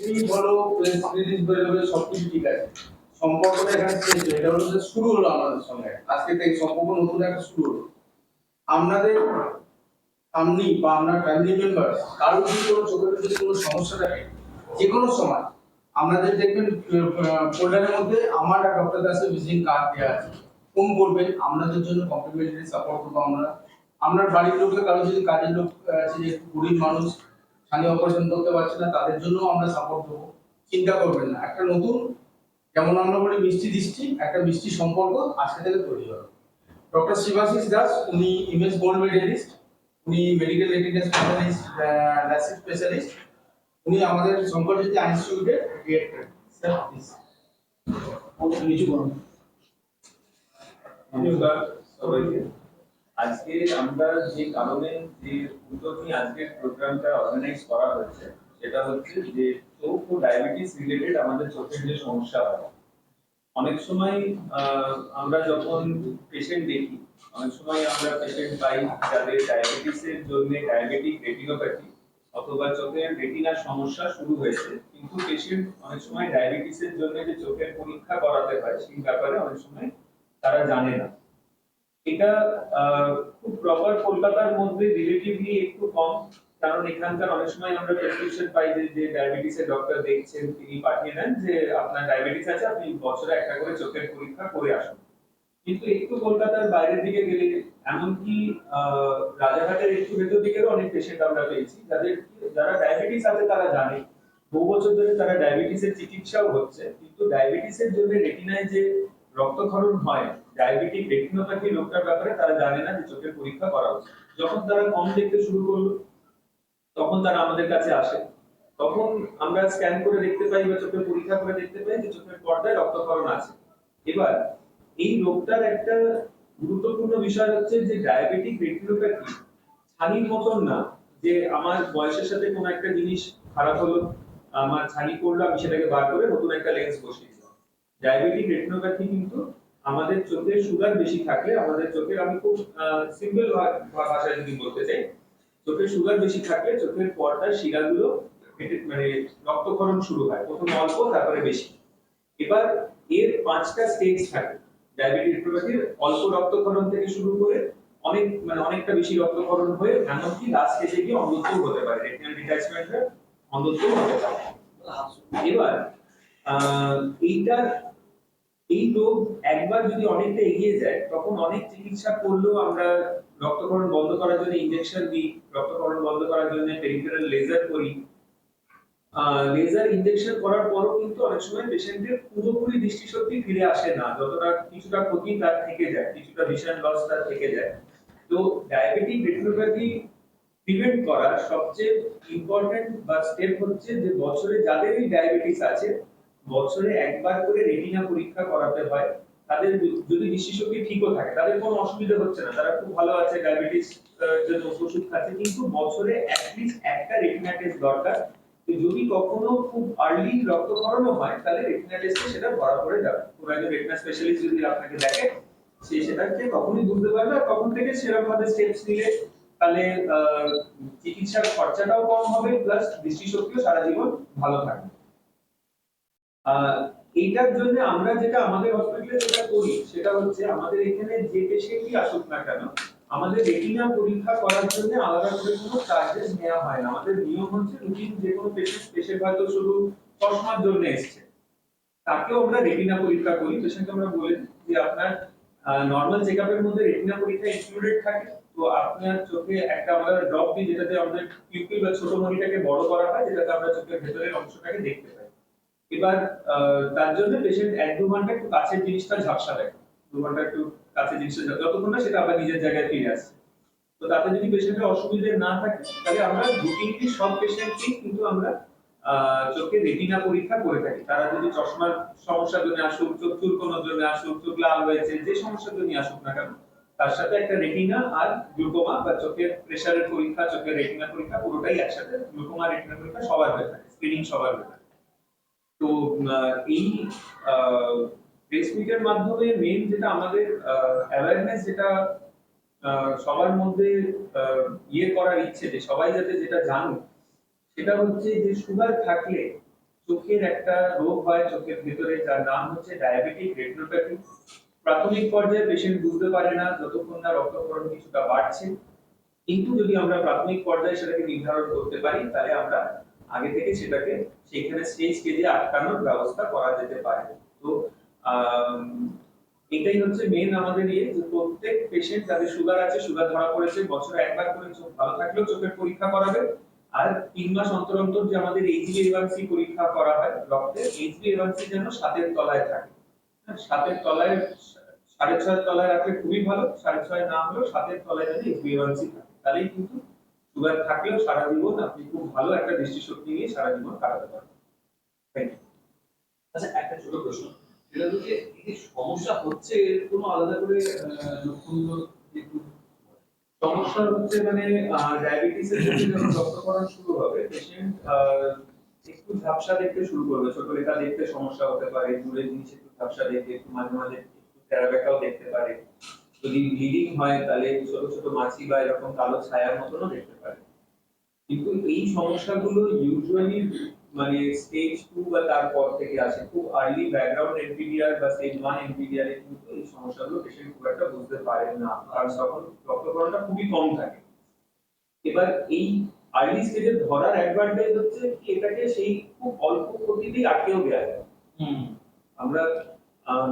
SP বলো press release বেরোবে সবকিছু ঠিক আছে, সম্পর্কটা এখানে শেষ হয়ে এটা হলো যে শুরু হলো আমাদের সঙ্গে আজকে থেকে সম্পর্ক নতুন একটা শুরু হলো। আপনাদের আপনি বা আপনার ফ্যামিলি মেম্বার কারোর যদি কোনো চোখের যদি কোনো সমস্যা থাকে যে কোনো সময় আপনাদের দেখবেন ফোল্ডারের মধ্যে আমার আর ডক্টর দাসের ভিজিটিং কার্ড দেওয়া আছে, ফোন করবেন আপনাদের জন্য কমপ্লিমেন্টারি সাপোর্ট দেবো আমরা। আপনার বাড়ির লোকের কারো যদি কাজের লোক আছে যে গরিব মানুষ খালি অপারেশন করতে পারছে না তাদের জন্য আমরা সাপোর্ট দেবো, চিন্তা করবেন না। একটা নতুন যেমন আমরা বলি মিষ্টি দৃষ্টি একটা মিষ্টি সম্পর্ক আজকে থেকে তৈরি হবে। ডক্টর শিবাশিস দাস উনি ইমেজ গোল্ড মেডেলিস্ট, উনি medical retina specialist LASIK specialist, উনি আমাদের শঙ্করজ্যোতি ইনস্টিটিউটের ডিরেক্টর। স্যার প্লিজ কিছু বলুন। নমস্কার সবাইকে। আজকে আমরা যে কারণে যে উদ্যোগ নিয়ে আজকের প্রোগ্রামটা অর্গানাইজ করা হয়েছে সেটা হচ্ছে যে চোখ ও ডায়াবেটিস রিলেটেড আমাদের চোখের যে সমস্যা হয়, অনেক সময় আমরা যখন পেশেন্ট দেখি অনেক সময় আমরা পেশেন্ট পাই যাদের ডায়াবেটিসের জন্য ডায়াবেটিক রেটিনোপ্যাথি অথবা চোখের রেটিনার সমস্যা শুরু হয়েছে, কিন্তু পেশেন্ট অনেক সময় ডায়াবেটিসের জন্য যে চোখের পরীক্ষা করাতে হয় সেই ব্যাপারে অনেক সময় তারা জানে না। এটা খুব প্রপার কলকাতার মধ্যে রিলেটিভলি একটু কম, কারণ এখানকার অনেক সময় আমরা প্রেসক্রিপশন পাই যে ডায়াবেটিসের ডক্টর দেখছেন, তিনি পাঠিয়ে দেন যে আপনার ডায়াবেটিস আছে, আপনি বছরে একটা করে চোখের পরীক্ষা করে আসুন। কিন্তু একটু কলকাতার বাইরের দিকে গেলে এমনকি রাজারহাটের একটু ভেতর দিকেরও অনেক পেশেন্ট আমরা পেয়েছি যারা ডায়াবেটিস আছে তারা জানে, বহু বছর ধরে তারা ডায়াবেটিসের চিকিৎসাও হচ্ছে, কিন্তু ডায়াবেটিসের জন্য রেটিনায় যে রক্তক্ষরণ হয় ডায়াবেটিক রেটিনোপ্যাথি রোগটার ব্যাপারে তারা জানে না যে চোখের পরীক্ষা করা উচিত। যখন তারা কম দেখতে শুরু করলো তখন তারা আমাদের কাছে আসে, তখন আমরা স্ক্যান করে দেখতে পাই বা চোখের পরীক্ষা করে দেখতে পাই যে চোখের পর্দায় রক্তক্ষরণ আছে। এবার এই রোগটার একটা গুরুত্বপূর্ণ বিষয় হচ্ছে যে ডায়াবেটিক রেটিনোপ্যাথি ছানির মতন না যে আমার বয়সের সাথে কোনো একটা জিনিস খারাপ হলো, আমার ছানি পড়লো, আমি সেটাকে বার করে নতুন একটা লেন্স বসিয়ে দিলাম। ডায়াবেটিক রেটিনোপ্যাথি কিন্তু আমাদের চোখে সুগার বেশি থাকলে আমাদের চোখে, আমি খুব সিম্পল ভাষায় যদি বলতে চাই, চোখে সুগার বেশি থাকলে চোখের পর্দার শিরাগুলো মানে রক্তক্ষরণ শুরু হয়, প্রথম অল্প তারপরে বেশি। এবার এর 5টা স্টেজ থাকে ডায়াবেটিক রেটিনোপ্যাথির, অল্প রক্তক্ষরণ থেকে শুরু করে অনেকটা বেশি রক্তক্ষরণ হয়ে এমনকি লাস্ট স্টেজে গিয়ে অন্ধত্ব হতে পারে, রেটিনাল ডিট্যাচমেন্টের অন্ধত্ব হতে পারে। এবার এই রোগ একবার যদি অনেকটা এগিয়ে যায় তখন অনেক চিকিৎসা করলেও আমরা রক্তক্ষরণ বন্ধ করার জন্য ইনজেকশন দিই, রক্তক্ষরণ বন্ধ করার জন্য পেরিফেরাল লেজার করি। লেজার ইনজেকশন করার পরও কিন্তু অনেক সময় পেশেন্টের পুরোপুরি দৃষ্টিশক্তি ফিরে আসে না, যতটা কিছুটা ক্ষতি তার থেকে যায়, কিছুটা ভিশন লস তার থেকে যায়। তো ডায়াবেটিক রেটিনোপ্যাথি প্রিভেন্ট করার সবচেয়ে ইম্পর্টেন্ট বা স্টেপ হচ্ছে যে বছরে যাদের এই ডায়াবেটিস আছে বছরে একবার করে রেটিনা পরীক্ষা করাতে হয়। তাদের যদি দৃষ্টিশক্তি ঠিকও থাকে, তাদের কোনো অসুবিধা হচ্ছে না, তারা খুব ভালো আছে, ডায়াবেটিস জন্য ওষুধ খাচ্ছে, কিন্তু বছরে অ্যাটলিস্ট একটা রেটিনা টেস্ট দরকার। যদি কখনো খুব আর্লি রক্তক্ষরণও হয় তাহলে রেটিনা টেস্টে সেটা ধরা পড়ে যাবে। কোনো একজন রেটিনা স্পেশালিস্ট যদি আপনাকে দেখে সে সেটাকে তখনই বুঝতে পারবে, আর তখন থেকে সেরকম ভাবে স্টেপস নিলে তাহলে চিকিৎসার খরচাটাও কম হবে, প্লাস দৃষ্টিশক্তিও সারা জীবন ভালো থাকবে। এইটার জন্য আমরা যেটা আমাদের হসপিটালে যেটা করি সেটা হচ্ছে আমাদের এখানে যে পেশেন্টই আসুক না কেন আমাদের রেটিনা পরীক্ষা করার জন্য আলাদা করে কোনো চার্জেস নেওয়া হয় না। আমাদের নিয়ম হচ্ছে রুটিন যে কোনো পেশেন্ট হয়তো শুধু চশমার জন্য এসেছে তাকেও আমরা রেটিনা পরীক্ষা করি। পেশেন্টকে আমরা বলি যে আপনার নরমাল চেকআপের মধ্যে রেটিনা পরীক্ষা ইনক্লুডেড থাকে, তো আপনার চোখে একটা আমরা ড্রপ দিই যেটাতে আমাদের পিউপিল বা ছোট মণিটাকে বড় করা হয়, যেটাতে আমরা চোখের ভেতরের অংশটাকে দেখতে পাই। এবার তার জন্য পেশেন্ট 1-2 ঘন্টা একটু কাছের জিনিসটা ঝাপসা দেখে, 2 ঘন্টা একটু কাছের জিনিসটা যতক্ষণ না সেটা আবার নিজের জায়গায় ফিরে আসে। তো তাতে যদি পেশেন্টের অসুবিধা না থাকে তাহলে আমরা রুটিনলি সব পেশেন্টকেই কিন্তু আমরা চোখে রেটিনা পরীক্ষা করে থাকি। তারা যদি চশমার সমস্যার জন্য আসুক, চোখ চুলকানোর জন্য আসুক, চোখ লাল হয়েছে, যে সমস্যার জন্য আসুক না কেন, তার সাথে একটা রেটিনা আর গ্লুকোমা বা চোখের প্রেসারের পরীক্ষা, চোখের রেটিনা পরীক্ষা পুরোটাই একসাথে, গ্লুকোমা রেটিনা পরীক্ষা সবার হয়ে থাকে, স্ক্রিনিং সবার হয়ে থাকে। তো এই প্রেস মিটের মাধ্যমে মেইন যেটা আমাদের অ্যাওয়ারনেস, যেটা সবার মধ্যে ইয়ে করার ইচ্ছে যে সবাই যাতে যেটা জানুক, সেটা হচ্ছে যে সুগার থাকলে চোখের একটা রোগ হয় চোখের ভেতরে, যার নাম হচ্ছে ডায়াবেটিক রেটিনোপ্যাথি। প্রাথমিক পর্যায়ে পেশেন্ট বুঝতে পারে না যতক্ষণ না রক্তক্ষরণ কিছুটা বাড়ছে, কিন্তু যদি আমরা প্রাথমিক পর্যায়ে সেটাকে নির্ধারণ করতে পারি তাহলে আমরা আগে থেকে সেটাকে সেখানে স্টেজে আটকানোর ব্যবস্থা করা যেতে পারে। তো আম, এটাই হচ্ছে মেন আমাদের ইয়ে, যে প্রত্যেক পেশেন্ট যাদের সুগার আছে, সুগার ধরা পড়েছে, বছরে একবার করে চোখ ভালো থাকলেও চোখের পরীক্ষা করাবে। আর 3 মাস অন্তর অন্তর যে আমাদের HbA1c পরীক্ষা করা হয় রক্তে, HbA1c যেন 7-এর তলায় থাকে। হ্যাঁ, 7-এর তলায়, 6.5 তলায় রাখলে খুবই ভালো, 6.5 না হলেও 7-এর তলায় যেন HbA1c থাকে, তাহলেই কিন্তু সুগার থাকলেও সারা জীবন আপনি খুব ভালো একটা দৃষ্টিশক্তি নিয়ে সারা জীবন কাটাতে পারবেন। Thank you. আচ্ছা, একটা ছোট প্রশ্ন, সেটা হচ্ছে যে এই যে সমস্যা হচ্ছে এর কোনো আলাদা করে লক্ষণগুলো একটু সমস্যা হচ্ছে মানে ডায়াবেটিসের ক্ষেত্রে যখন রক্তক্ষরণ শুরু হবে, পেশেন্ট একটু ঝাপসা দেখতে শুরু করবে, ছোট লেখা দেখতে সমস্যা হতে পারে, দূরের জিনিস একটু ঝাপসা দেখতে, একটু মাঝে মাঝে একটু তেরা বেঁকাও দেখতে পারে। যদি ব্লিডিং হয় তাহলে ছোট ছোট মাছি বা এরকম কালো ছায়ার মতনও দেখতে পারে। কিন্তু এই সমস্যাগুলো ইউজুয়ালি মানে স্টেজ 2 বা তারপর থেকে আসে। খুব আর্লি ব্যাকগ্রাউন্ড এনপিডিআর বা স্টেজ 1 এনপিডিআর এ কিন্তু এই সমস্যাগুলো পেশেন্ট খুব একটা বুঝতে পারেন না, কারণ তখন রক্তক্ষরণটা খুবই কম থাকে। এবার এই আর্লি স্টেজে ধরার অ্যাডভান্টেজ হচ্ছে কি এটাকে সেই খুব অল্প গতিতেই আটকেও দেওয়া যায়। আমরা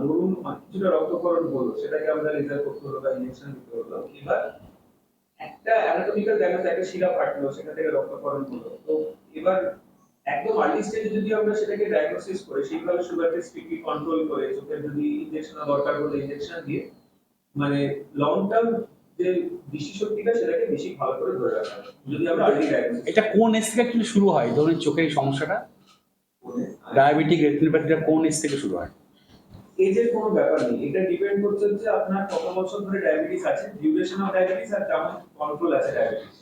ধরুন কিছুটা রক্তক্ষরণ হলো, সেটাকে আমরা লেজার করতে হলো বা ইনজেকশন দিতে হলো। এবার একটা অ্যানাটমিক্যাল ডায়াগনোস, একটা শিরা ফাটলো, সেখান থেকে রক্তক্ষরণ হলো। তো এবার একদম আর্লি স্টেজে যদি আমরা সেটাকে ডায়াগনোসিস করে সেইভাবে সুগারকে স্ট্রিক্টলি কন্ট্রোল করে, চোখের যদি ইনজেকশন দরকার হলে ইনজেকশন দিয়ে মানে লং টার্ম যে দৃষ্টিশক্তিটা সেটাকে বেশি ভালো করে ধরে রাখা যায় যদি আমরা আর্লি ডায়াগনোসিস। এটা কোন এজ থেকে অ্যাকচুয়ালি শুরু হয় ধরুন চোখের এই সমস্যাটা? ডায়াবেটিক রেটিনোপ্যাথিটা কোন এজ থেকে শুরু হয়? এজের কোনো ব্যাপার নেই, এটা ডিপেন্ড করছে যে আপনার কত বছর ধরে ডায়াবেটিস আছে, ডিউরেশন অফ ডায়াবেটিস আর কেমন কন্ট্রোল আছে ডায়াবেটিস।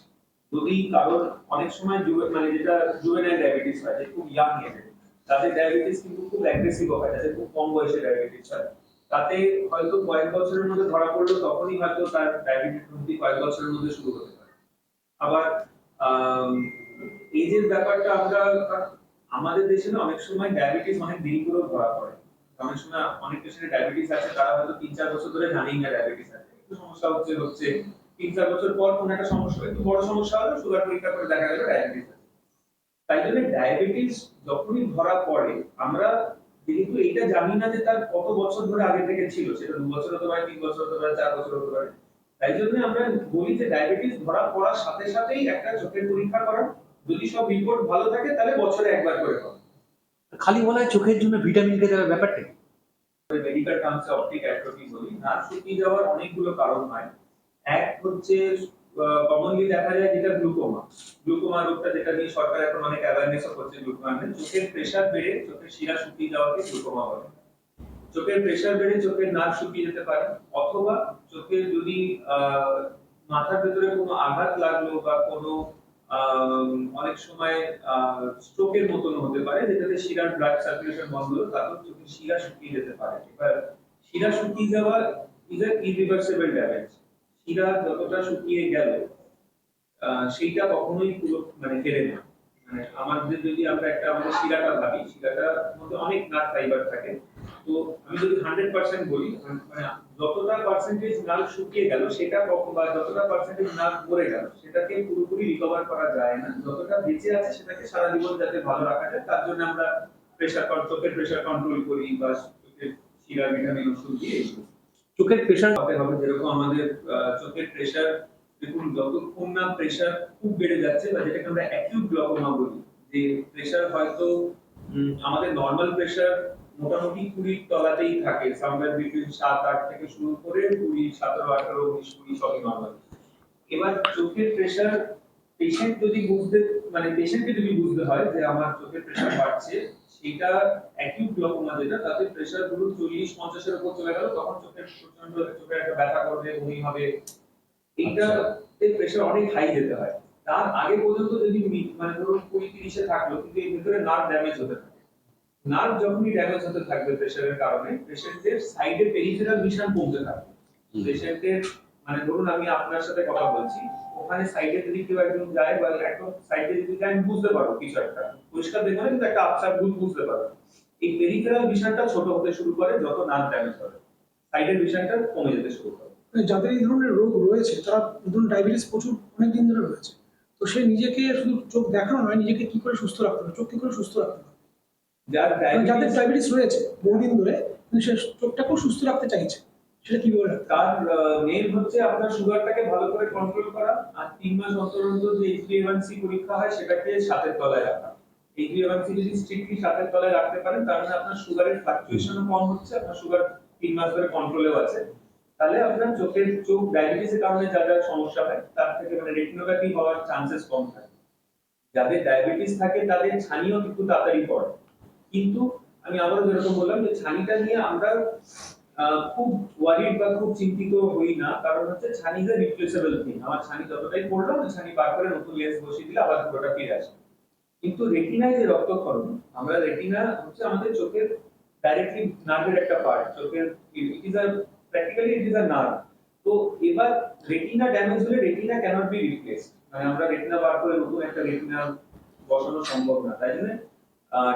যদি কারোর অনেক সময় মানে যেটা জুভেনাইল ডায়াবেটিস হয়, যে খুব ইয়াং এজে, তাদের ডায়াবেটিস কিন্তু খুব অ্যাগ্রেসিভ হয়, যাদের খুব কম বয়সে ডায়াবেটিস হয়, তাতে হয়তো কয়েক বছরের মধ্যে ধরা পড়লো, তখনই হয়তো তার ডায়াবেটিস কয়েক বছরের মধ্যে শুরু হতে পারে। আবার এজের ব্যাপারটা আমরা আমাদের দেশে না অনেক সময় ডায়াবেটিস অনেক দেরি করে ধরা পড়ে। অনেক সময় অনেক পেশেন্টের ডায়াবেটিস আছে, তারা হয়তো 3-4 বছর ধরে জানেই না ডায়াবেটিস আছে, একটু সমস্যা হচ্ছে 3-4 বছর পর কোন একটা সমস্যা, একটু বড় সমস্যা হলো, সুগার পরীক্ষা করে দেখা গেল ডায়াবেটিস আছে। তাই জন্য ডায়াবেটিস যখনই ধরা পড়ে, আমরা যেহেতু এটা জানি না যে তার কত বছর ধরে আগে থেকে ছিল, সেটা 2 বছর হতে পারে, 3 বছর হতে পারে, 4 বছর হতে পারে, তাই জন্য আমরা বলি যে ডায়াবেটিস ধরা পড়ার সাথে সাথেই একটা চোখের পরীক্ষা করা, যদি সব রিপোর্ট ভালো থাকে তাহলে বছরে একবার করে করা। খালি বলায় চোখের জন্য ভিটামিন খেতে হবে ব্যাপারটা কি? মেডিকেল টার্মসে অপটিক অ্যাট্রফি বলি। নার্ভ শুকিয়ে যাওয়ার অনেকগুলো কারণ হয়। এক হচ্ছে কমনলি দেখা যায় যেটা গ্লুকোমা রোগটা, যেটা নিয়ে সরকার এখন অনেক অ্যাওয়ারনেসও করছে। গ্লুকোমা চোখের প্রেসার বেড়ে চোখের শিরা শুকিয়ে যাওয়াকে গ্লুকোমা বলে। চোখের প্রেসার বেড়ে চোখের নার্ভ শুকিয়ে যেতে পারে, অথবা চোখের যদি মাথার ভেতরে কোনো আঘাত লাগলো বা কোনো অনেক সময় স্ট্রোকের মতন হতে পারে, যেটাতে শিরার ব্লাড সার্কুলেশন বন্ধ হলো, তখন চোখের শিরা শুকিয়ে যেতে পারে। এবার শিরা শুকিয়ে যাওয়া ইজ আ ইরিভার্সিবল ড্যামেজ। শিরা যতটা শুকিয়ে গেল সেইটা কখনোই পুরো মানে ফেরে না। মানে আমাদের যদি আমরা একটা আমাদের শিরাটা ভাবি, শিরাটার মধ্যে অনেক নার্ভ ফাইবার থাকে। তো আমি যদি 100% বলি, মানে যতটা পার্সেন্টেজ নার্ভ শুকিয়ে গেল সেটা কখন, বা যতটা পার্সেন্টেজ নার্ভ মরে গেল সেটাকে পুরোপুরি রিকভার করা যায় না। যতটা বেঁচে আছে সেটাকে সারা জীবন যাতে ভালো রাখা যায়, তার জন্য আমরা চোখের প্রেসার কন্ট্রোল করি বা চোখের শিরা ভিটামিন ওষুধ দিয়ে এইসব। চোখের প্রেশার হবে যেরকম আমাদের চোখের প্রেসার, দেখুন যতক্ষণ না প্রেসার খুব বেড়ে যাচ্ছে বা যেটাকে আমরা অ্যাকিউট গ্লুকোমা বলি, যে প্রেসার হয়তো আমাদের নরমাল প্রেসার মোটামুটি 20 তলাতেই থাকে, সামওয়্যার বিটুইন 7-8 থেকে শুরু করে 20, 17, 18, 19, 20 সবই নরমাল। এবার চোখের প্রেসার পেশেন্টকে যদি বুঝতে হয় যে আমার চোখের প্রেসার বাড়ছে, সেটা অ্যাকিউট গ্লুকোমা যেটা, তাতে প্রেসার ধরুন 40-50 এর উপর চলে গেল, তখন চোখের একটা ব্যথা করবে, বমি হবে, এইটাতে প্রেসার অনেক হাই যেতে হয়। তার আগে পর্যন্ত যদি মানে ধরুন 20-30 এ থাকলো, কিন্তু এর ভিতরে নার্ভ ড্যামেজ হতে থাকে। নার্ভ যখনই ড্যামেজ হতে থাকবে প্রেসারের কারণে, পেশেন্টের সাইডে পেরিফেরাল ভিশন কমতে থাকবে, পেশেন্টের মানে ধরুন আমি আপনার সাথে কথা বলছি, ওখানে সাইডে যদি কেউ একজন যায় বা একদম সাইডে যদি যায়, আমি বুঝতে পারবো কিছু একটা পরিষ্কার দেখবো না, কিন্তু একটা আবসার বুঝতে পারবো। এই পেরিফেরাল ভিশনটা ছোট হতে শুরু করে যত নার্ভ ড্যামেজ হবে, সাইডের ভিশনটা কমে যেতে শুরু করে। মানে যাদের এই ধরনের রোগ রয়েছে তারা ধরুন ডায়াবেটিস প্রচুর অনেক দিন ধরে রয়েছে, তো সে নিজেকে শুধু চোখ দেখানো নয়, নিজেকে কি করে সুস্থ রাখতে হবে, চোখ কি করে সুস্থ রাখতে হবে? যার মানে যাদের ডায়াবেটিস, ডায়াবেটিস রয়েছে বহুদিন ধরে কিন্তু সে চোখটাকেও সুস্থ রাখতে চাইছে, সেটা কিভাবে রাখতে হবে? তার মেইন হচ্ছে আপনার সুগারটাকে ভালো করে কন্ট্রোল করা, আর 3 মাস অন্তর অন্তর যে HbA1c পরীক্ষা হয় সেটাকে সাতের তলায় রাখা। HbA1c যদি স্ট্রিক্টলি সাতের তলায় রাখতে পারেন, তার মানে আপনার সুগারের ফ্লাকচুয়েশনও কম হচ্ছে, আপনার সুগার 3 মাস ধরে কন্ট্রোলেও আছে। তাহলে আপনার চোখ ডায়াবেটিসের কারণে যা যা সমস্যা হয় তার থেকে মানে রেটিনোপ্যাথি হওয়ার চান্সেস কম থাকে। যাদের ডায়াবেটিস থাকে তাদের ছানিও কিন্তু তাড়াতাড়ি পড়ে, কিন্তু আমি আবারও যেরকম বললাম যে ছানিটা নিয়ে আমরা খুব ওয়ারিড বা খুব চিন্তিত হই না, কারণ হচ্ছে ছানি যে রিপ্লেসেবল থিং, আমার ছানি যতটাই পড়লো আমি ছানি বার করে নতুন লেন্স বসিয়ে দিলে আবার পুরোটা ফিরে আসে। কিন্তু রেটিনায় যে রক্তক্ষরণ, আমরা রেটিনা হচ্ছে আমাদের চোখের ডাইরেক্টলি নার্ভের একটা পার্ট, চোখের it is a practically it is a nerve. তো এবার রেটিনা ড্যামেজ হলে রেটিনা ক্যানট বি রিপ্লেসড, মানে আমরা রেটিনা বার করে নতুন একটা রেটিনা বসানো সম্ভব না। তাই জন্য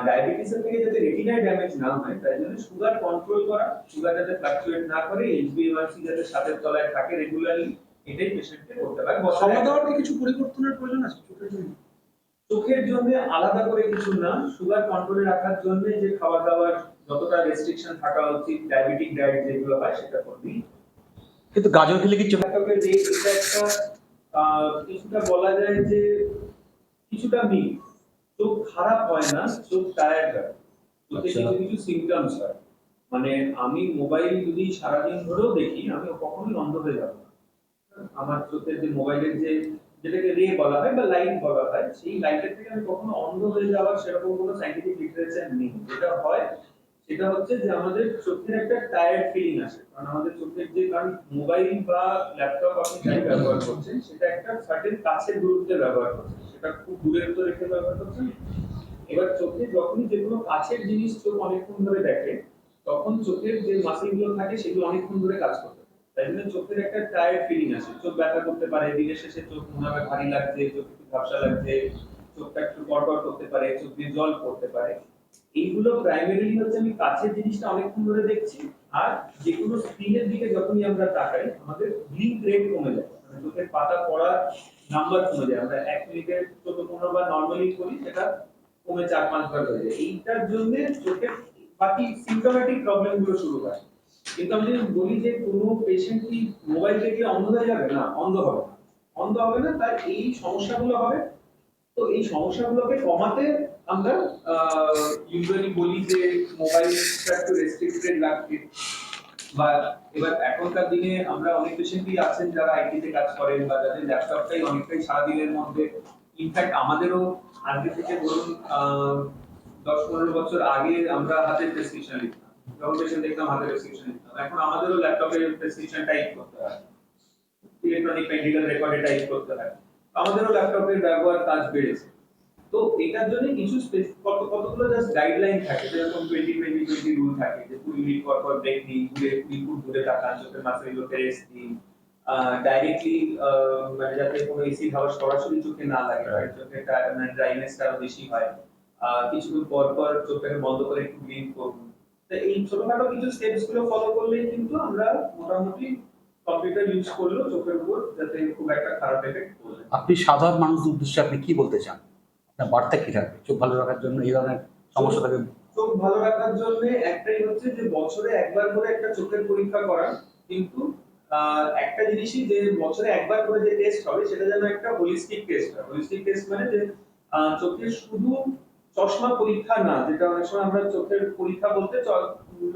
ডায়াবেটিসের থেকে যাতে রেটিনায় ড্যামেজ না হয়, তাই জন্য সুগার কন্ট্রোল করা, সুগার যাতে ফ্লাকচুয়েট না করে, HbA1c যাতে সাতের তলায় থাকে রেগুলারলি, এটাই পেশেন্টকে করতে হবে। খাওয়া দাওয়ার কি কিছু পরিবর্তনের প্রয়োজন আছে চোখের জন্য? চোখের জন্য আলাদা করে কিছু না, সুগার কন্ট্রোলে রাখার জন্য যে খাওয়া দাওয়ার যতটা রেস্ট্রিকশন থাকা উচিত, ডায়াবেটিক ডায়েট যেগুলো হয় সেটা করবি। কিন্তু গাজর খেলে কি চোখ ল্যাপটপের যে এটা একটা কিছুটা বলা যায় যে কিছুটা মিল, চোখ খারাপ হয় না, চোখ টায়ার্ড হয়, চোখে আচ্ছা। কিছু কিছু সিমটমস হয়। মানে আমি মোবাইল যদি সারাদিন ধরেও দেখি, আমি কখনোই অন্ধ হয়ে যাবো না। আমার চোখের যে মোবাইলের যে যেটাকে রে বলা হয় বা লাইট বলা হয়, সেই লাইটের থেকে আমি কখনো অন্ধ হয়ে যাওয়ার সেরকম কোনো সাইন্টিফিক লিটারেচার নেই। যেটা হয় সেটা হচ্ছে যে আমাদের চোখের একটা টায়ার্ড ফিলিং আসে, কারণ আমাদের চোখের যে, কারণ মোবাইল বা ল্যাপটপ আপনি যাই ব্যবহার করছেন সেটা একটা সার্টেন কাছের দূরত্বে ব্যবহার করছেন, সেটা খুব দূরের তো রেখে ব্যবহার করছেন। এবার চোখে যখনই যে কোনো কাছের জিনিস চোখ অনেকক্ষণ ধরে দেখে, তখন চোখের যে মাসেল গুলো থাকে সেগুলো অনেকক্ষণ ধরে কাজ করতে থাকে। তাই জন্য চোখের একটা টায়ার্ড ফিলিং আসে, চোখ ব্যথা করতে পারে, দিনের শেষে চোখ মনে হবে ভারী লাগছে, চোখ একটু ঝাপসা লাগছে, চোখটা একটু কড়কড় করতে পারে, চোখ দিয়ে জল পড়তে পারে। এইগুলো প্রাইমারিলি হচ্ছে আমি কাছের জিনিসটা অনেকক্ষণ ধরে দেখছি, আর যে কোনো স্ক্রিনের দিকে যখনই আমরা তাকাই আমাদের ব্লিঙ্ক রেট কমে যায়, মানে চোখের পাতা পড়ার নাম্বার কমে যায়। আমরা 1 মিনিটে 14-15 বার নরমালি করি, সেটা কমে 4-5 বার হয়ে যায়। এইটার জন্য চোখের বাকি সিম্পটোমেটিক প্রবলেম গুলো শুরু হয়। কিন্তু আমি যদি বলি যে কোনো পেশেন্ট কি মোবাইল দেখলে অন্ধ হয়ে যাবে, না, অন্ধ হবে না, অন্ধ হবে না, তার এই সমস্যাগুলো হবে। তো এই সমস্যাগুলোকে কমাতে আমরা ইউজুয়ালি বলি যে মোবাইলটা একটু রেস্ট্রিক্টেড রাখতে, বা এবার এখনকার দিনে আমরা অনেক পেশেন্টই আছেন যারা আইটিতে কাজ করেন বা যাদের ল্যাপটপটাই অনেকটাই সারাদিনের মধ্যে, ইনফ্যাক্ট আমাদেরও আগে থেকে ধরুন 10-15 বছর আগে আমরা হাতে প্রেসক্রিপশন লিখতাম, যখন পেশেন্ট দেখতাম হাতে প্রেসক্রিপশন লিখতাম, এখন আমাদেরও ল্যাপটপে প্রেসক্রিপশন টাইপ করতে হয়, ইলেকট্রনিক মেডিকেল রেকর্ডে টাইপ করতে হয়, আমাদেরও ল্যাপটপের ব্যবহার কাজ বেড়েছে। তো এটার জন্য কিছু কতগুলো জাস্ট গাইডলাইন থাকে, যেরকম 20-20-20 রুল থাকে যে 2 মিনিট পর পর ব্রেক নিন, ঘুরে 2 ফুট দূরে তাকান, চোখের মাসেলগুলোকে রেস্ট দিন, ডাইরেক্টলি মানে যাতে কোনো এসি হাওয়া সরাসরি চোখে না লাগে, চোখে মানে ড্রাইনেসটা আরো বেশি হয়, কিছুক্ষণ পর পর চোখটাকে বন্ধ করে একটু ব্লিঙ্ক করুন। তো এই ছোটখাটো কিছু স্টেপস গুলো ফলো করলেই কিন্তু আমরা মোটামুটি কম্পিউটার ইউজ করলেও চোখের উপর যাতে খুব একটা খারাপ এফেক্ট পড়ে। আপনি সাধারণ মানুষদের উদ্দেশ্যে আপনি কি বলতে চান? আপনার বার্তা কি থাকবে চোখ ভালো রাখার জন্য এই ধরনের সমস্যা থেকে? চোখ ভালো রাখার জন্য একটাই হচ্ছে যে বছরে একবার করে একটা চোখের পরীক্ষা করা, কিন্তু একটা জিনিসই যে বছরে একবার করে যে টেস্ট হবে সেটা যেন একটা হোলিস্টিক টেস্ট হয়। হোলিস্টিক টেস্ট মানে যে চোখের শুধু চশমা পরীক্ষা না, যেটা অনেক সময় আমরা চোখের পরীক্ষা বলতে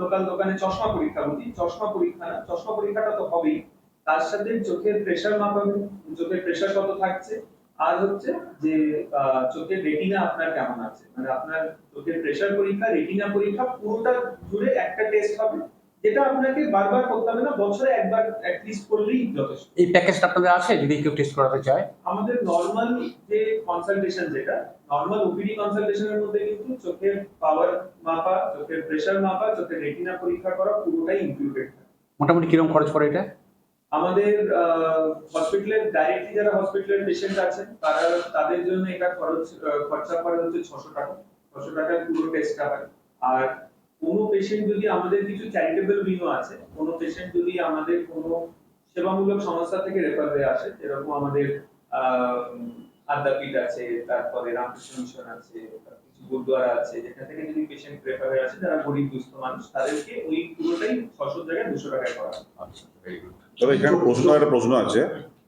লোকাল দোকানে চশমা পরীক্ষা বলি, চশমা পরীক্ষা না, চশমা পরীক্ষাটা তো হবেই, তার সাথে চোখের প্রেসার মাপাবেন, চোখের প্রেসার কত থাকছে, আর হচ্ছে যে চোখের রেটিনা আপনার কেমন আছে, মানে আপনার চোখের প্রেসার পরীক্ষা, রেটিনা পরীক্ষা পুরোটা জুড়ে একটা টেস্ট হবে, যেটা আপনাকে বারবার করতে হবে না, বছরে একবার অ্যাট লিস্ট করলেই যথেষ্ট। এই প্যাকেজটা আপনাদের আছে যদি কেউ টেস্ট করাতে চায়? আমাদের নরমাল যে কনসালটেশন, যেটা নরমাল ওপিডি কনসালটেশনের মধ্যে কিন্তু চোখের পাওয়ার মাপা, চোখের প্রেসার মাপা, চোখের রেটিনা পরীক্ষা করা পুরোটাই ইনক্লুডেড থাকে। মোটামুটি কিরকম খরচ পড়ে এটা? আমাদের হসপিটালের ডাইরেক্টলি যারা হসপিটালের পেশেন্ট আছেন তাদের জন্য এটা খরচা পড়ে হচ্ছে 600 টাকা। 600 টাকায় পুরো টেস্টটা হয়। আর কোনো পেশেন্ট যদি আমাদের কিছু চ্যারিটেবল উইংও আছে, কোনো পেশেন্ট যদি আমাদের কোনো সেবামূলক সংস্থা থেকে রেফার হয়ে আসে, যেরকম আমাদের আদ্যাপীঠ আছে, তারপরে রামকৃষ্ণ মিশন আছে, কিছু গুরুদ্বারা আছে, যেখান থেকে যদি পেশেন্ট রেফার হয়ে আসে যারা গরিব দুস্থ মানুষ, তাদেরকে ওই পুরোটাই 600 জায়গায় 200 টাকায় করা হয়। আচ্ছা, ভেরি গুড। তবে এখানে একটা প্রশ্ন আছে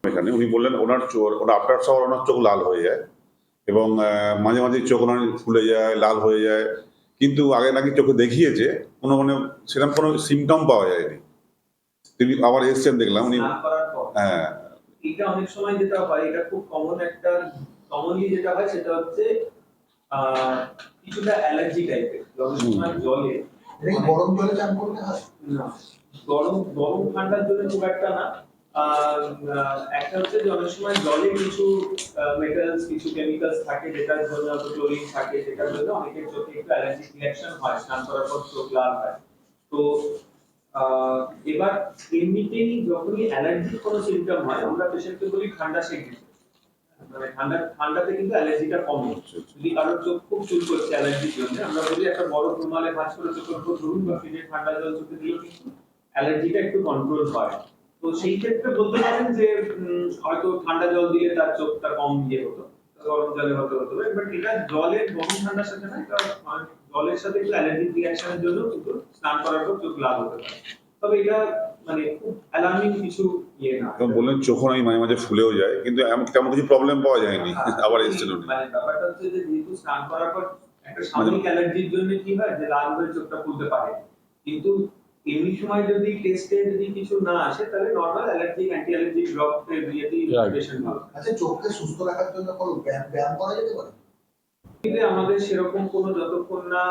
এখানে। উনি বললেন ওনার আফটার শাওয়ার ওনার চোখ লাল হয়ে যায় এবং মাঝে মাঝে চোখ ওনার ফুলে যায়, লাল হয়ে যায়, কিন্তু আগে নাকি চোখে দেখিয়েছে কোনো সেরকম কোনো সিমটম পাওয়া যায়নি। তিনি আবার এসছেন দেখলাম উনি। স্নান করার পর হ্যাঁ, এটা অনেক সময় যেটা হয়, এটা খুব কমনলি যেটা হয় সেটা হচ্ছে কিছুটা অ্যালার্জি টাইপের। অনেক সময় জলে গরম জলে চান করলে হয় না, গরম ঠান্ডার জন্য খুব একটা না। একটা হচ্ছে যে অনেক সময় জলে কিছু মেটালস, কিছু কেমিক্যালস থাকে, যেটার জন্য ক্লোরিন থাকে, যেটার জন্য অনেকের চোখে একটু অ্যালার্জিক রিঅ্যাকশন হয়, স্নান করার পর চোখ লাল হয়। তো এবার এমনিতেই যখনই অ্যালার্জির কোনো সিমটম হয়, আমরা পেশেন্টকে বলি ঠান্ডা সেঁক দিতে। মানে ঠান্ডাতে কিন্তু অ্যালার্জিটা কমে। যদি কারোর চোখ খুব চুলকোচ্ছে অ্যালার্জির জন্য, আমরা বলি একটা বড় রুমালে ভাঁজ করে চোখের উপর ধরুন বা ফ্রিজে ঠান্ডা জল চোখে দিলেও কিন্তু অ্যালার্জিটা একটু কন্ট্রোল হয়। তো সেই ক্ষেত্রে বলতে পারেন যে হয়তো ঠান্ডা জল দিলে তার চোখটা কম ইয়ে হতো, গরম জলে হতে হতো। বাট এটা জলের গরম ঠান্ডার সাথে না, এটা জলের সাথে একটু অ্যালার্জিক রিঅ্যাকশনের জন্য কিন্তু স্নান করার পর চোখ লাল হতে পারে। তবে এটা মানে খুব অ্যালার্মিং কিছু ইয়ে না। এবং বললেন চোখ নাকি মাঝে মাঝে ফুলেও যায়, কিন্তু তেমন কিছু প্রবলেম পাওয়া যায়নি। আবার এসছেন উনি। মানে ব্যাপারটা হচ্ছে যে যেহেতু স্নান করার পর একটা সাময়িক অ্যালার্জির জন্য কি হয় যে লাল হয়ে চোখটা ফুলতে পারে, কিন্তু এমনি সময় যদি টেস্টে যদি কিছু না আসে তাহলে normal allergic anti allergic drop দিয়েই পেশেন্ট ভালো। আচ্ছা, চোখকে সুস্থ রাখার জন্য কোনো ব্যায়াম করা যেতে পারে? কিন্তু আমাদের সেরকম কোনো যতক্ষণ না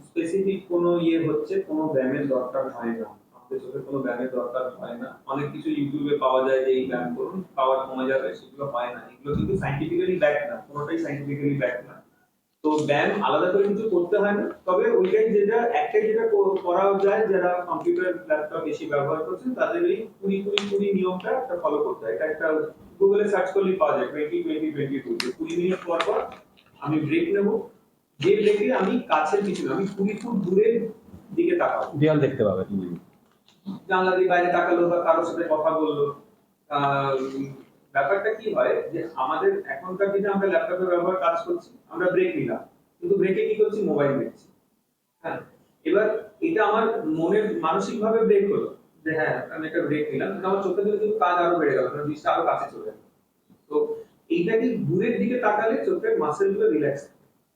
স্পেসিফিক কোনো ইয়ে হচ্ছে, কোনো ব্যায়ামের দরকার হয় না। আমাদের চোখে কোনো ব্যায়ামের দরকার হয় না। অনেক কিছু ইউটিউবে পাওয়া যায় যে এই ব্যায়াম করুন পাওয়ার কমে যাবে, সেগুলো হয় না। এগুলো কিন্তু সাইন্টিফিক্যালি ব্যাক না, কোনোটাই সাইন্টিফিক্যালি ব্যাক না। তো ব্যায়াম আলাদা করে কিছু করতে হয় না। তবে ওইটাই যেটা করা যায়, যারা কম্পিউটার ল্যাপটপ বেশি ব্যবহার করছেন তাদের এই 20-20-20 নিয়মটা একটা ফলো করতে হয়। এটা একটা গুগলে সার্চ করলেই পাওয়া যায় 20-20-22। 20 মিনিট পর পর আমি ব্রেক নেব, যে ব্রেকে আমি কাছের কিছু না, আমি 20 ফুট দূরের দিকে তাকাবো। দেয়াল দেখতে পাবে। জানলা দিয়ে বাইরে তাকালো বা কারোর সাথে কথা বললো। ব্যাপারটা কি হয় যে আমাদের এখনকার দিনে আমরা ল্যাপটপের ব্যবহার কাজ করছি, আমরা ব্রেক নিলাম, কিন্তু ব্রেকে কি করছি, মোবাইল দেখছি। হ্যাঁ, এবার এটা আমার মনের মানসিক ভাবে ব্রেক হলো যে হ্যাঁ আমি একটা ব্রেক নিলাম, কিন্তু আমার চোখে কিন্তু কাজ আরো বেড়ে গেল, কারণ দৃষ্টি আরো কাছে চলে গেল। তো এইটাকে দূরের দিকে তাকালে চোখের মাসেল গুলো রিল্যাক্স।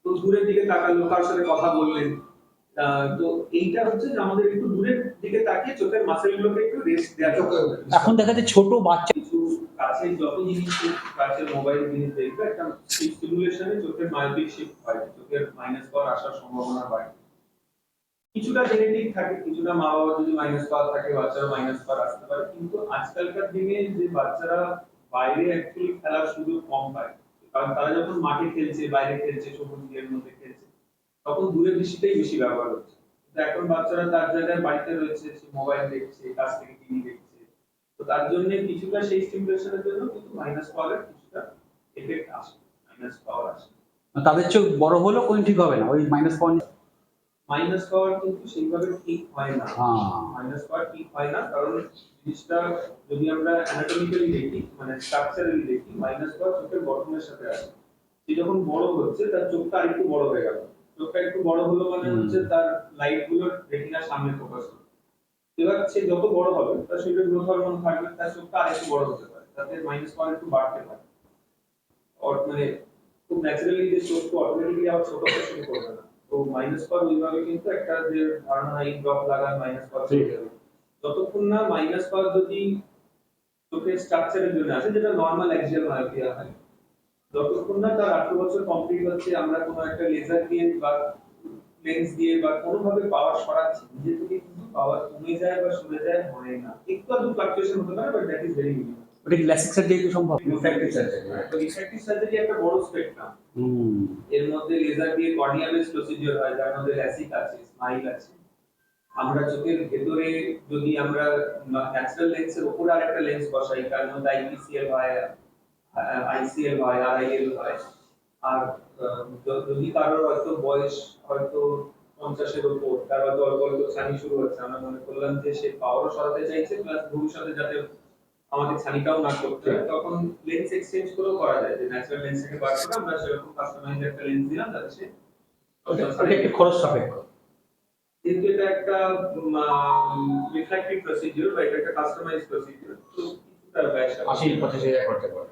তো দূরের দিকে তাকালো, কারোর সাথে কথা বললেন, তো এইটা হচ্ছে যে আমাদের একটু দূরের দিকে তাকিয়ে চোখের মাসেল গুলোকে একটু রেস্ট দেওয়া চোখে। এখন দেখা যায় ছোট বাচ্চা কিছু কাছে যত জিনিস, কাছে মোবাইল জিনিস দেখবে একটা স্টিমুলেশনে চোখের মায়োপিক শিফট হয়, চোখের মাইনাস পাওয়ার আসার সম্ভাবনা বাড়ে। কিছুটা জেনেটিক থাকে, কিছুটা মা বাবা যদি মাইনাস পাওয়ার থাকে বাচ্চারা মাইনাস পাওয়ার আসতে পারে। কিন্তু আজকালকার দিনে যে বাচ্চারা বাইরে অ্যাকচুয়ালি খেলার সুযোগ কম পায়, কারণ তারা যখন মাঠে খেলছে, বাইরে খেলছে, সবুজ এর মধ্যে খেলছে, তখন দূরের দৃষ্টিটাই বেশি ব্যবহার হচ্ছে। কিন্তু এখন বাচ্চারা তার জায়গায় বাড়িতে রয়েছে, সে মোবাইল দেখছে, কাছ থেকে টিভি দেখছে। তো তার জন্য কিছুটা সেই স্টিমুলেশনের জন্য কিন্তু মাইনাস পাওয়ারের কিছুটা এফেক্ট আসে, মাইনাস পাওয়ার আসে। তাদের চোখ বড় হলেও কোনো ঠিক হবে না, ওই মাইনাস পয়েন্ট। মাইনাস পাওয়ার কিন্তু সেইভাবে ঠিক হয় না। হ্যাঁ। মাইনাস পাওয়ার ঠিক হয় না, কারণ জিনিসটা যদি আমরা অ্যানাটমিক্যালি দেখি, মানে স্ট্রাকচারালি দেখি, মাইনাস পাওয়ার চোখের গঠনের সাথে আসে। সে যখন বড় হচ্ছে তার চোখটা আরেকটু বড় হয়ে গেল। চোখটা একটু বড় হলো মানে হচ্ছে তার লাইট গুলো রেটিনার সামনে ফোকাস হবে। এবার সে যত বড় হবে তার শরীরে গ্রোথ হরমোন থাকবে, তার চোখটা আরেকটু বড় হতে পারে, তাতে মাইনাস পাওয়ার একটু বাড়তে পারে। মানে খুব ন্যাচারালি যে চোখটা অটোমেটিক্যালি আবার ছোট হতে শুরু করবে না। তো মাইনাস পাওয়ার ওইভাবে কিন্তু একটা যে ধারণা এই ড্রপ লাগান মাইনাস পাওয়ার হয়ে যাবে, যতক্ষণ না মাইনাস পাওয়ার যদি চোখের স্ট্রাকচারের জন্য আছে, যেটা নর্মাল অ্যাক্সিয়াল মায়োপিয়া হয়, যতক্ষণ না তার 18 বছর কমপ্লিট হচ্ছে, আমরা কোনো একটা লেজার দিয়ে বা লেন্স দিয়ে বা কোনোভাবে পাওয়ার সরাচ্ছি, নিজে থেকে কিন্তু পাওয়ার কমে যায় বা সরে যায় হয় না। একটু আধটু ফ্লাকচুয়েশন হতে পারে, but that is very minimum. ওটা কি ল্যাসিক সার্জারি কি সম্ভব? রিফ্র্যাক্টিভ সার্জারি, তো রিফ্র্যাক্টিভ সার্জারি একটা বড় স্পেকট্রাম। এর মধ্যে লেজার দিয়ে কর্নিয়া বেস প্রসিডিওর হয়, যার মধ্যে ল্যাসিক আছে, স্মাইল আছে, আমরা চোখের ভেতরে যদি আমরা ন্যাচারাল লেন্সের উপরে আরেকটা লেন্স বসাই, কারণ মধ্যে আইপিসিএল হয়, আইসিএল হয়, আরআইএল হয়। আর যদি কারোর হয়তো বয়স হয়তো 50-এর উপর, তার হয়তো অল্প অল্প ছানি শুরু হচ্ছে, আমরা মনে করলাম যে সে পাওয়ারও সরাতে চাইছে, প্লাস ভবিষ্যতে যাতে আমাদের ছানিটাও না করতে হয়, তখন লেন্স এক্সচেঞ্জ করেও করা যায়, যে ন্যাচারাল লেন্স থেকে বার করে আমরা সেরকম কাস্টমাইজ একটা লেন্স দিলাম যাতে সে ওটা একটু খরচ সাপেক্ষ। যেহেতু এটা একটা রিফ্লেক্টিভ প্রসিডিউর বা এটা একটা কাস্টমাইজ প্রসিডিউর, তো কিছুটা ব্যয় সাপেক্ষ। 80-85 হাজার খরচা পড়ে।